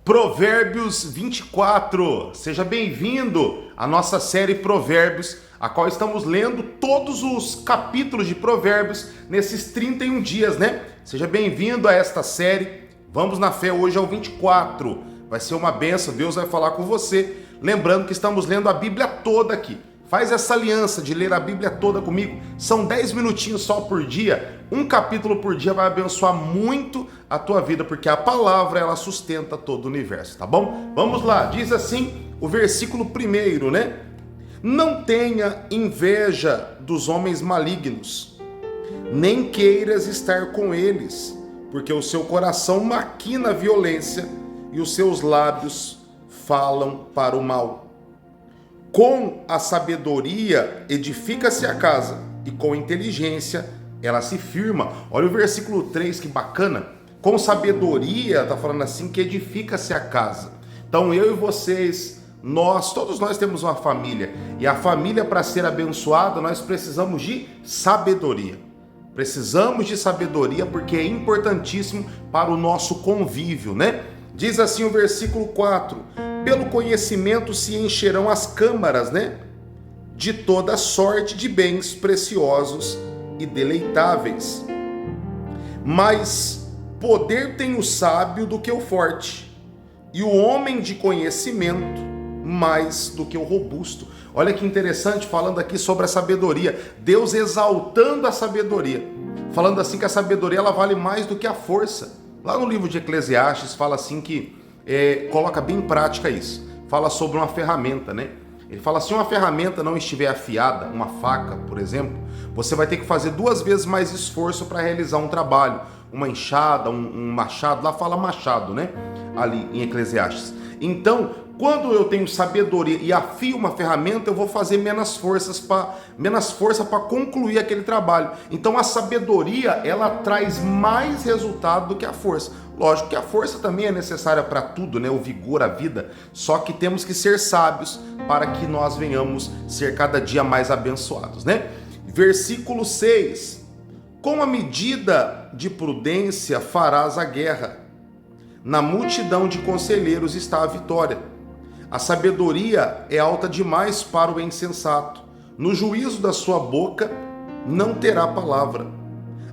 Provérbios 24, seja bem-vindo à nossa série Provérbios, a qual estamos lendo todos os capítulos de Provérbios nesses 31 dias, né? Seja bem-vindo a esta série, vamos na fé hoje ao 24, vai ser uma benção, Deus vai falar com você, lembrando que estamos lendo a Bíblia toda aqui. Faz essa aliança de ler a Bíblia toda comigo, são 10 minutinhos só por dia, um capítulo por dia vai abençoar muito a tua vida, porque a palavra ela sustenta todo o universo, tá bom? Vamos lá, diz assim o versículo 1, né? Não tenha inveja dos homens malignos, nem queiras estar com eles, porque o seu coração maquina a violência e os seus lábios falam para o mal. Com a sabedoria edifica-se a casa, e com inteligência ela se firma. Olha o versículo 3, que bacana. Com sabedoria, está falando assim, que edifica-se a casa. Então eu e vocês, todos nós temos uma família. E a família, para ser abençoada, nós precisamos de sabedoria. Precisamos de sabedoria porque é importantíssimo para o nosso convívio, né? Diz assim o versículo 4, pelo conhecimento se encherão as câmaras, né? De toda sorte de bens preciosos e deleitáveis. Mas poder tem o sábio do que o forte, e o homem de conhecimento mais do que o robusto. Olha que interessante, falando aqui sobre a sabedoria, Deus exaltando a sabedoria, falando assim que a sabedoria ela vale mais do que a força. Lá no livro de Eclesiastes fala assim que, coloca bem em prática isso, fala sobre uma ferramenta, né? Ele fala, se uma ferramenta não estiver afiada, uma faca, por exemplo, você vai ter que fazer 2 vezes mais esforço para realizar um trabalho, uma enxada, um machado, lá fala machado, né? Ali em Eclesiastes. Então, quando eu tenho sabedoria e afio uma ferramenta, eu vou fazer menos força para concluir aquele trabalho. Então a sabedoria, ela traz mais resultado do que a força. Lógico que a força também é necessária para tudo, né? O vigor, a vida. Só que temos que ser sábios para que nós venhamos ser cada dia mais abençoados, né? Versículo 6. Com a medida de prudência farás a guerra. Na multidão de conselheiros está a vitória. A sabedoria é alta demais para o insensato. No juízo da sua boca não terá palavra.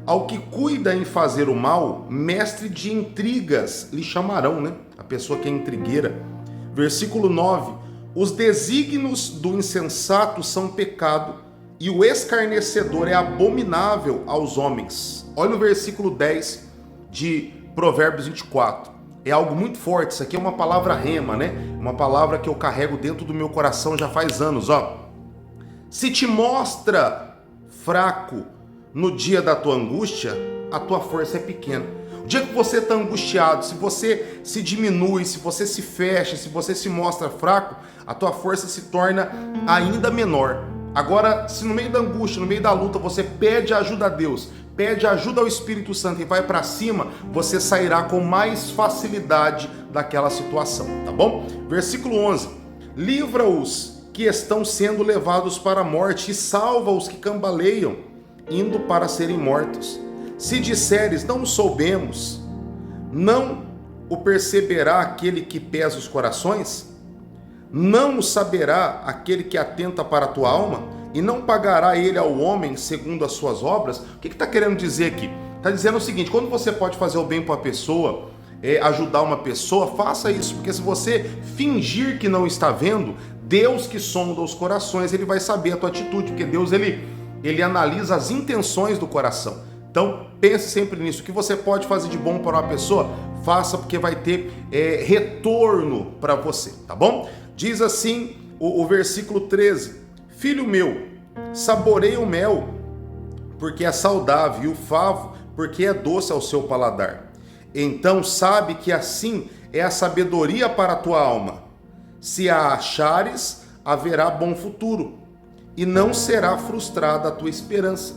Ao que cuida em fazer o mal, mestre de intrigas lhe chamarão, né? A pessoa que é intrigueira. Versículo 9. Os desígnios do insensato são pecado, e o escarnecedor é abominável aos homens. Olha o versículo 10 de Provérbios 24. É algo muito forte, isso aqui é uma palavra rema, né? Uma palavra que eu carrego dentro do meu coração já faz anos, ó. Se te mostra fraco no dia da tua angústia, a tua força é pequena. O dia que você está angustiado, se você se diminui, se você se fecha, se você se mostra fraco, a tua força se torna ainda menor. Agora, se no meio da angústia, no meio da luta, você pede ajuda a Deus, pede ajuda ao Espírito Santo e vai para cima, você sairá com mais facilidade daquela situação, tá bom? Versículo 11. Livra-os que estão sendo levados para a morte e salva os que cambaleiam, indo para serem mortos. Se disseres, não soubemos, não o perceberá aquele que pesa os corações? Não o saberá aquele que atenta para a tua alma? E não pagará ele ao homem segundo as suas obras? O que está querendo dizer aqui? Está dizendo o seguinte, quando você pode fazer o bem para uma pessoa, ajudar uma pessoa, faça isso, porque se você fingir que não está vendo, Deus que sonda os corações, ele vai saber a tua atitude, porque Deus ele analisa as intenções do coração. Então pense sempre nisso, o que você pode fazer de bom para uma pessoa, faça, porque vai ter retorno para você, tá bom? Diz assim o versículo 13, filho meu, saboreia o mel, porque é saudável, e o favo, porque é doce ao seu paladar. Então sabe que assim é a sabedoria para a tua alma. Se a achares, haverá bom futuro, e não será frustrada a tua esperança.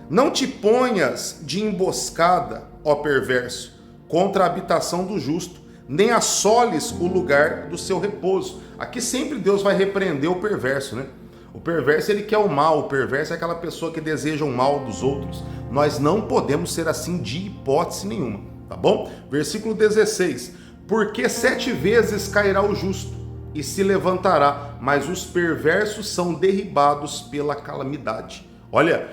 Não te ponhas de emboscada, ó perverso, contra a habitação do justo, nem assoles o lugar do seu repouso. Aqui sempre Deus vai repreender o perverso, né? O perverso, ele quer o mal, o perverso é aquela pessoa que deseja o mal dos outros. Nós não podemos ser assim de hipótese nenhuma, tá bom? Versículo 16. Porque 7 vezes cairá o justo e se levantará, mas os perversos são derribados pela calamidade. Olha,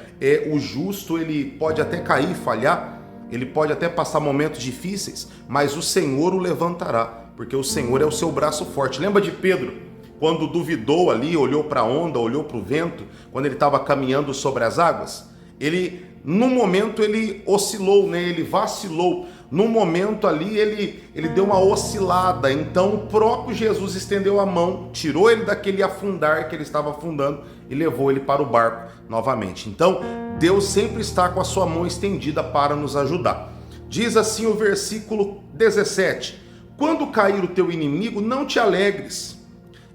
o justo ele pode até cair, falhar, ele pode até passar momentos difíceis, mas o Senhor o levantará, porque o Senhor é o seu braço forte. Lembra de Pedro, quando duvidou ali, olhou para a onda, olhou para o vento, quando ele estava caminhando sobre as águas? No momento ele oscilou, né? Ele vacilou. No momento ali ele deu uma oscilada. Então o próprio Jesus estendeu a mão, tirou ele daquele afundar que ele estava afundando e levou ele para o barco novamente. Então Deus sempre está com a sua mão estendida para nos ajudar. Diz assim o versículo 17: quando cair o teu inimigo, não te alegres,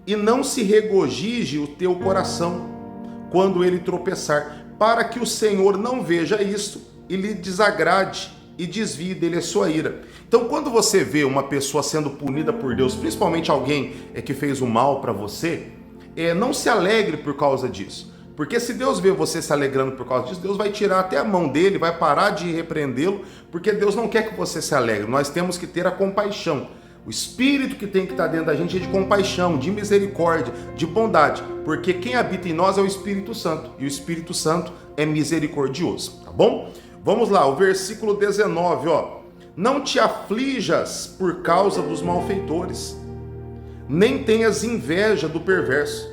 e não se regozije o teu coração quando ele tropeçar, para que o Senhor não veja isto e lhe desagrade e desvie dele a sua ira. Então, quando você vê uma pessoa sendo punida por Deus, principalmente alguém que fez o mal para você, não se alegre por causa disso. Porque se Deus vê você se alegrando por causa disso, Deus vai tirar até a mão dele, vai parar de repreendê-lo, porque Deus não quer que você se alegre. Nós temos que ter a compaixão. O espírito que tem que estar dentro da gente é de compaixão, de misericórdia, de bondade, porque quem habita em nós é o Espírito Santo, e o Espírito Santo é misericordioso, tá bom? Vamos lá, o versículo 19, ó. Não te aflijas por causa dos malfeitores, nem tenhas inveja do perverso,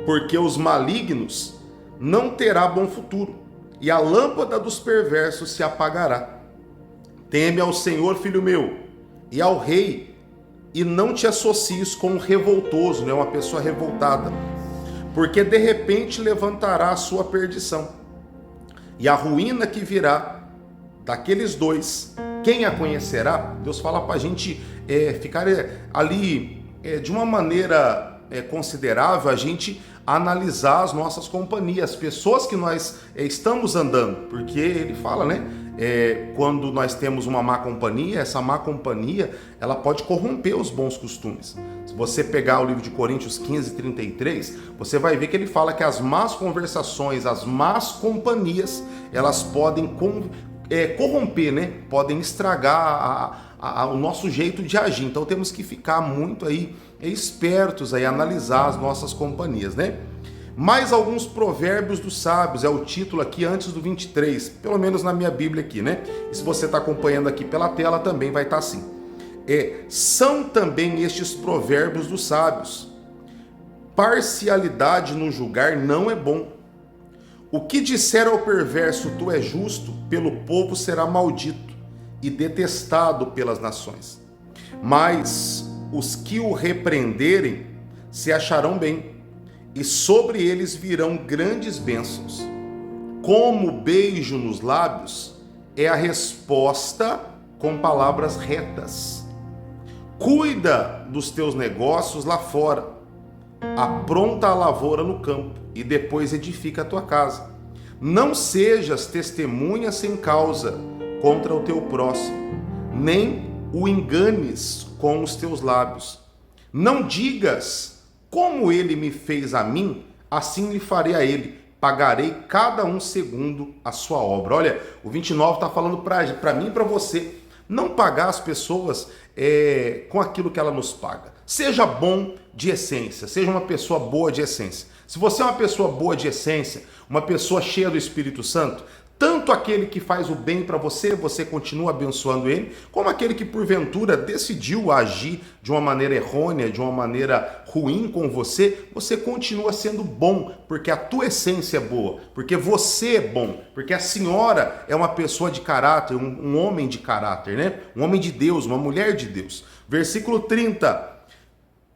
porque os malignos não terá bom futuro, e a lâmpada dos perversos se apagará. Teme ao Senhor, filho meu, e ao rei, e não te associes com um revoltoso, né? Uma pessoa revoltada, porque de repente levantará a sua perdição, e a ruína que virá daqueles dois, quem a conhecerá? Deus fala para a gente ficar ali de uma maneira considerável, a gente analisar as nossas companhias, as pessoas que nós estamos andando, porque ele fala, né? Quando nós temos uma má companhia, essa má companhia ela pode corromper os bons costumes. Se você pegar o livro de Coríntios 15:33, você vai ver que ele fala que as más conversações, as más companhias, elas podem corromper, né? Podem estragar o nosso jeito de agir. Então temos que ficar muito aí espertos aí, analisar as nossas companhias, né? Mais alguns provérbios dos sábios, é o título aqui antes do 23, pelo menos na minha Bíblia aqui, né? E se você está acompanhando aqui pela tela, também vai estar assim. São também estes provérbios dos sábios: parcialidade no julgar não é bom. O que disser ao perverso, tu és justo, pelo povo será maldito e detestado pelas nações. Mas os que o repreenderem se acharão bem, e sobre eles virão grandes bênçãos. Como beijo nos lábios é a resposta com palavras retas. Cuida dos teus negócios lá fora, apronta a lavoura no campo e depois edifica a tua casa. Não sejas testemunha sem causa contra o teu próximo, nem o enganes com os teus lábios. Não digas: como ele me fez a mim, assim lhe farei a ele. Pagarei cada um segundo a sua obra. Olha, o 29 está falando para mim e para você. Não pagar as pessoas com aquilo que ela nos paga. Seja bom de essência, seja uma pessoa boa de essência. Se você é uma pessoa boa de essência, uma pessoa cheia do Espírito Santo, tanto aquele que faz o bem para você, você continua abençoando ele, como aquele que porventura decidiu agir de uma maneira errônea, de uma maneira ruim com você, você continua sendo bom, porque a tua essência é boa, porque você é bom, porque a senhora é uma pessoa de caráter, um homem de caráter, né? Um homem de Deus, uma mulher de Deus. Versículo 30.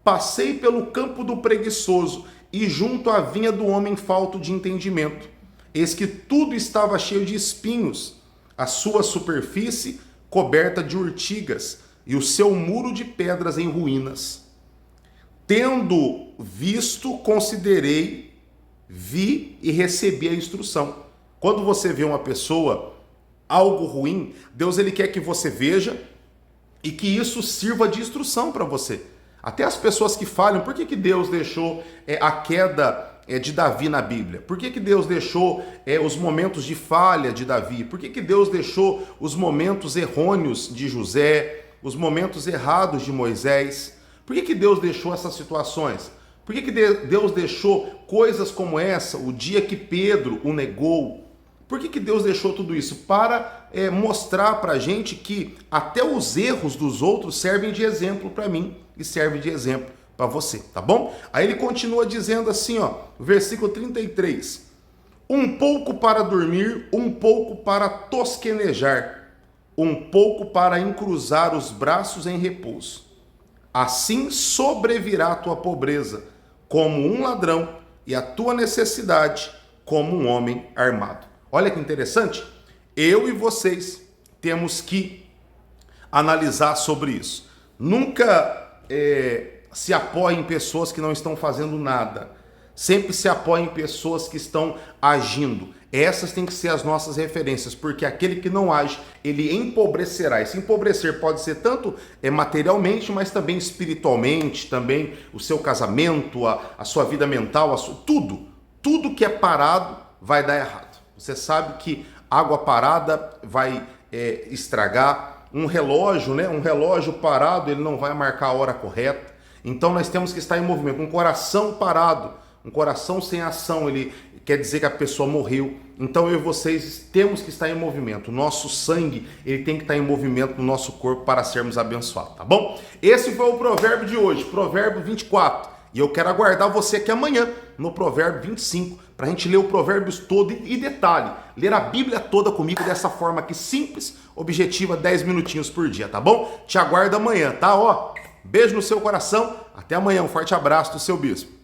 Passei pelo campo do preguiçoso e junto à vinha do homem falto de entendimento. Eis que tudo estava cheio de espinhos, a sua superfície coberta de urtigas, e o seu muro de pedras em ruínas. Tendo visto, considerei, vi e recebi a instrução. Quando você vê uma pessoa, algo ruim, Deus ele quer que você veja e que isso sirva de instrução para você. Até as pessoas que falham, por que Deus deixou a queda de Davi na Bíblia? Por que Deus deixou os momentos de falha de Davi? Por que Deus deixou os momentos errôneos de José, os momentos errados de Moisés? Por que Deus deixou essas situações? Por que Deus deixou coisas como essa, o dia que Pedro o negou? Por que Deus deixou tudo isso? Para mostrar para a gente que até os erros dos outros servem de exemplo para mim e servem de exemplo para você, tá bom? Aí ele continua dizendo assim, ó, versículo 33. Um pouco para dormir, um pouco para tosquenejar, um pouco para encruzar os braços em repouso. Assim sobrevirá a tua pobreza como um ladrão e a tua necessidade como um homem armado. Olha que interessante. Eu e vocês temos que analisar sobre isso. Nunca se apoie em pessoas que não estão fazendo nada. Sempre se apoie em pessoas que estão agindo. Essas têm que ser as nossas referências, porque aquele que não age, ele empobrecerá. E se empobrecer pode ser tanto materialmente, mas também espiritualmente, também o seu casamento, a sua vida mental, tudo que é parado vai dar errado. Você sabe que água parada vai estragar. Um relógio, né? Um relógio parado, ele não vai marcar a hora correta. Então nós temos que estar em movimento. Um coração parado, um coração sem ação, ele quer dizer que a pessoa morreu. Então eu e vocês temos que estar em movimento. O nosso sangue, ele tem que estar em movimento no nosso corpo para sermos abençoados, tá bom? Esse foi o provérbio de hoje, provérbio 24. E eu quero aguardar você aqui amanhã no provérbio 25, para a gente ler o provérbios todo e detalhe, ler a Bíblia toda comigo dessa forma aqui, simples, objetiva, 10 minutinhos por dia, tá bom? Te aguardo amanhã, tá? Ó, beijo no seu coração, até amanhã, um forte abraço do seu bispo.